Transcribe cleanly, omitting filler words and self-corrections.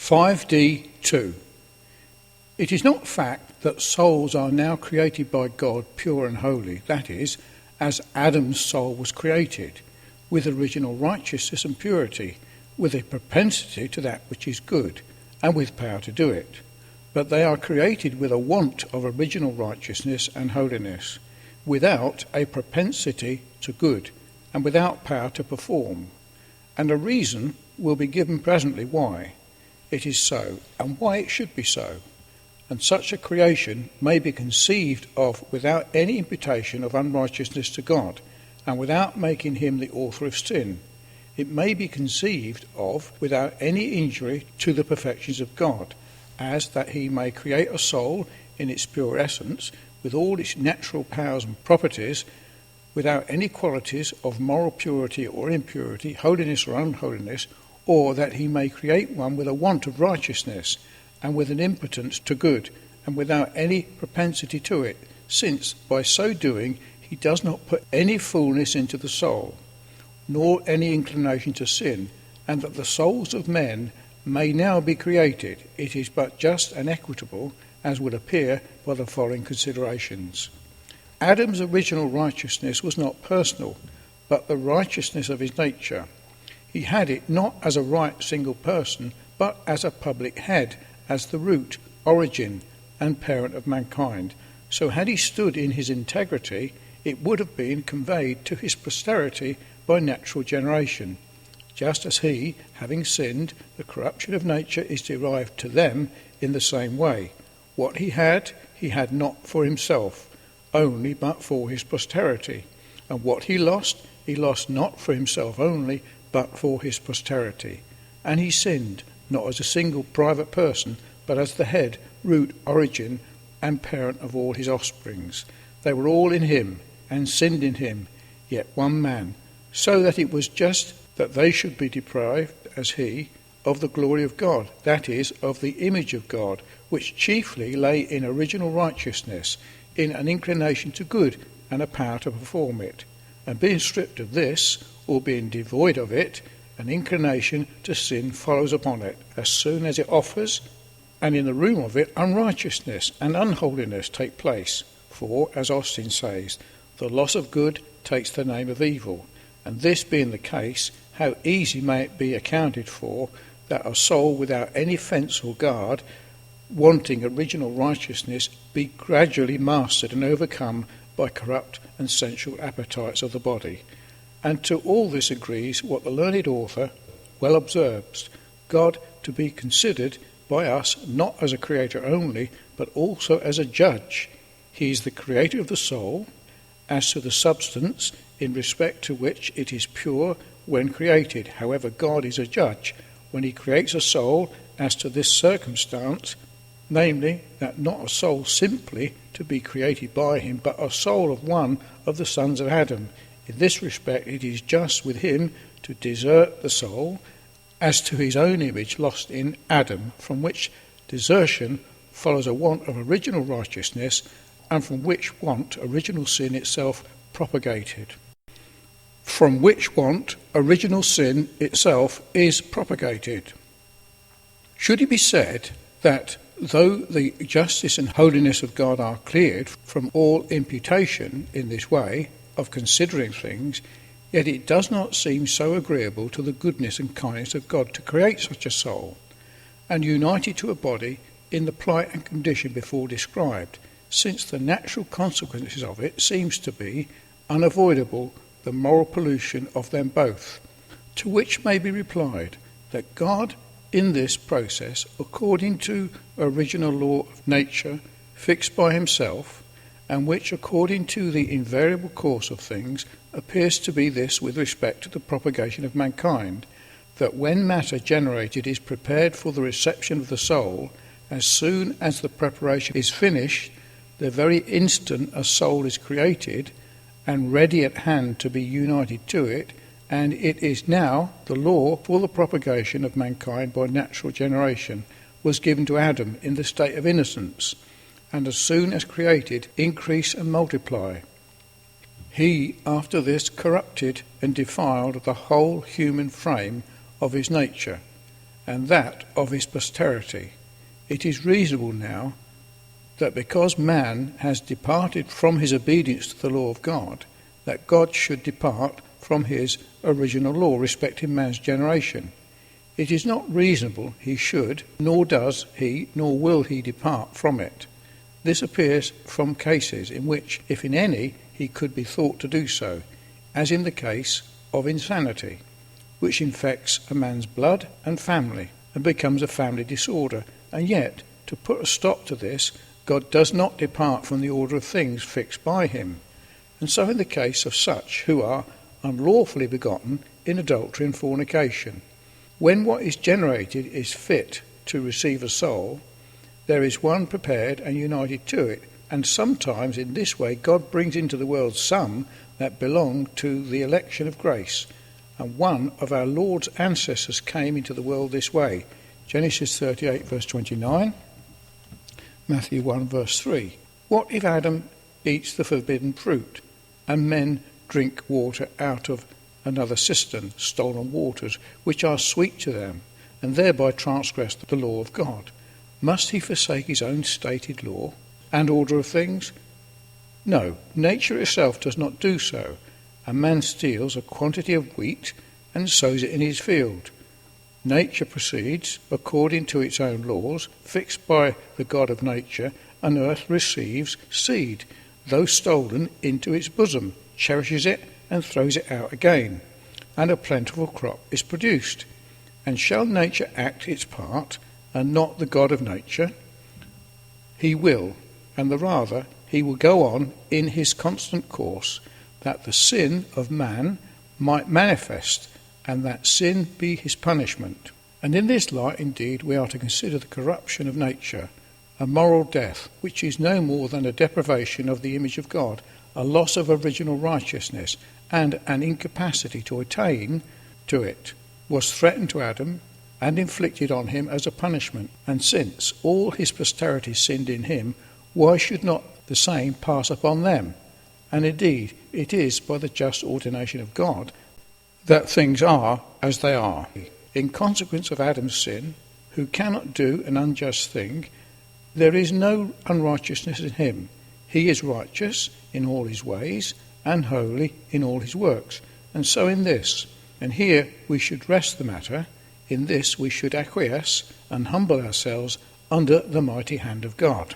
5D2. It is not fact that souls are now created by God pure and holy, that is, as Adam's soul was created, with original righteousness and purity, with a propensity to that which is good, and with power to do it. But they are created with a want of original righteousness and holiness, without a propensity to good, and without power to perform. And a reason will be given presently why it is so, and why it should be so. And such a creation may be conceived of without any imputation of unrighteousness to God, and without making him the author of sin. It may be conceived of without any injury to the perfections of God, as that he may create a soul in its pure essence, with all its natural powers and properties, without any qualities of moral purity or impurity, holiness or unholiness, or that he may create one with a want of righteousness, and with an impotence to good, and without any propensity to it, since by so doing he does not put any fullness into the soul, nor any inclination to sin, and that the souls of men may now be created. It is but just and equitable, as would appear by the following considerations. Adam's original righteousness was not personal, but the righteousness of his nature. He had it not as a right single person, but as a public head, as the root, origin, and parent of mankind. So had he stood in his integrity, it would have been conveyed to his posterity by natural generation. Just as he, having sinned, the corruption of nature is derived to them in the same way. What he had not for himself only, but for his posterity. And what he lost not for himself only, but for his posterity. And he sinned, not as a single private person, but as the head, root, origin, and parent of all his offsprings. They were all in him, and sinned in him, yet one man, so that it was just that they should be deprived, as he, of the glory of God, that is, of the image of God, which chiefly lay in original righteousness, in an inclination to good, and a power to perform it. And being stripped of this, or being devoid of it, an inclination to sin follows upon it, as soon as it offers, and in the room of it unrighteousness and unholiness take place. For, as Austin says, the loss of good takes the name of evil. And this being the case, how easy may it be accounted for that a soul without any fence or guard, wanting original righteousness, be gradually mastered and overcome by corrupt and sensual appetites of the body. And to all this agrees what the learned author well observes, God to be considered by us not as a creator only, but also as a judge. He is the creator of the soul, as to the substance in respect to which it is pure when created. However, God is a judge when he creates a soul as to this circumstance, namely, that not a soul simply to be created by him, but a soul of one of the sons of Adam. In this respect it is just with him to desert the soul as to his own image lost in Adam, from which desertion follows a want of original righteousness, and from which want original sin itself propagated. From which want original sin itself is propagated. Should it be said that though the justice and holiness of God are cleared from all imputation in this way of considering things, yet it does not seem so agreeable to the goodness and kindness of God to create such a soul, and unite it to a body in the plight and condition before described, since the natural consequences of it seems to be unavoidable, the moral pollution of them both. To which may be replied that God, in this process, according to original law of nature fixed by himself, and which, according to the invariable course of things, appears to be this with respect to the propagation of mankind, that when matter generated is prepared for the reception of the soul, as soon as the preparation is finished, the very instant a soul is created and ready at hand to be united to it, and it is now the law for the propagation of mankind by natural generation, was given to Adam in the state of innocence, and as soon as created, increase and multiply. He, after this, corrupted and defiled the whole human frame of his nature, and that of his posterity. It is reasonable now that because man has departed from his obedience to the law of God, that God should depart from his original law respecting man's generation. It is not reasonable he should, nor does he, nor will he depart from it. This appears from cases in which, if in any, he could be thought to do so, as in the case of insanity, which infects a man's blood and family, and becomes a family disorder. And yet, to put a stop to this, God does not depart from the order of things fixed by him. And so in the case of such who are unlawfully begotten in adultery and fornication, when what is generated is fit to receive a soul, there is one prepared and united to it, and sometimes in this way God brings into the world some that belong to the election of grace. And one of our Lord's ancestors came into the world this way. Genesis 38 verse 29, Matthew 1 verse 3. What if Adam eats the forbidden fruit, and men drink water out of another cistern, stolen waters, which are sweet to them, and thereby transgress the law of God? Must he forsake his own stated law and order of things? No, nature itself does not do so. A man steals a quantity of wheat and sows it in his field. Nature proceeds according to its own laws, fixed by the God of nature, and earth receives seed, though stolen, into its bosom, cherishes it, and throws it out again, and a plentiful crop is produced. And shall nature act its part, and not the God of nature? He will, and the rather he will go on in his constant course, that the sin of man might manifest, and that sin be his punishment. And in this light indeed we are to consider the corruption of nature, a moral death, which is no more than a deprivation of the image of God, a loss of original righteousness, and an incapacity to attain to it, was threatened to Adam and inflicted on him as a punishment. And since all his posterity sinned in him, why should not the same pass upon them? And indeed it is by the just ordination of God that things are as they are. In consequence of Adam's sin, who cannot do an unjust thing, there is no unrighteousness in him. He is righteous in all his ways and holy in all his works. And so in this, and here we should rest the matter, in this we should acquiesce and humble ourselves under the mighty hand of God.